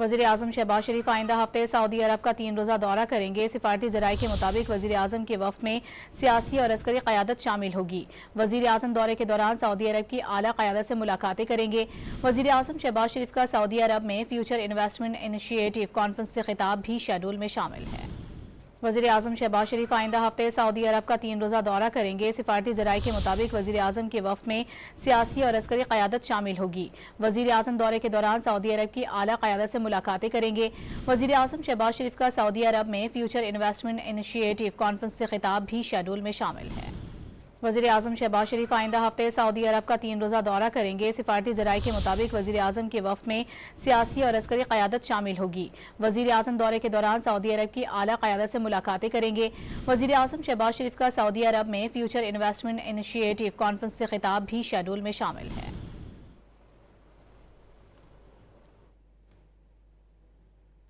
वज़ीर आज़म शहबाज शरीफ आइंदा हफ्ते सऊदी अरब का 3 रोज़ा दौरा करेंगे। सिफारती ज़राए के मुताबिक वज़ीर आज़म के वफ़द में सियासी और अस्करी क़यादत शामिल होगी। वज़ीर आज़म दौरे के दौरान सऊदी अरब की आला क़यादत से मुलाकातें करेंगे। वज़ीर आज़म शहबाज शरीफ का सऊदी अरब में फ्यूचर इन्वेस्टमेंट इनिशिएटिव कॉन्फ्रेंस से खिताब भी शेड्यूल में शामिल है। वज़ीर आज़म शहबाज शरीफ आइंदा हफ्ते सऊदी अरब का 3 रोज़ा दौरा करेंगे। सिफारती ज़राए के मुताबिक वज़ीर आज़म के वफ़द में सियासी और अस्करी क़यादत शामिल होगी। वज़ीर आज़म दौरे के दौरान सऊदी अरब की आला क़यादत से मुलाकातें करेंगे। वज़ीर आज़म शहबाज शरीफ का सऊदी अरब में फ्यूचर इन्वेस्टमेंट इनिशिएटिव कॉन्फ्रेंस से खिताब भी शेड्यूल में शामिल है। वज़ीर आज़म शहबाज शरीफ आइंदा हफ्ते सऊदी अरब का 3 रोज़ा दौरा करेंगे। सिफारती ज़राए के मुताबिक वज़ीर आज़म के वफ़द में सियासी और अस्करी क़यादत शामिल होगी। वज़ीर आज़म दौरे के दौरान सऊदी अरब की आला क़यादत से मुलाकातें करेंगे। वज़ीर आज़म शहबाज शरीफ का सऊदी अरब में फ्यूचर इन्वेस्टमेंट इनिशिएटिव कॉन्फ्रेंस से खिताब भी शेड्यूल में शामिल है।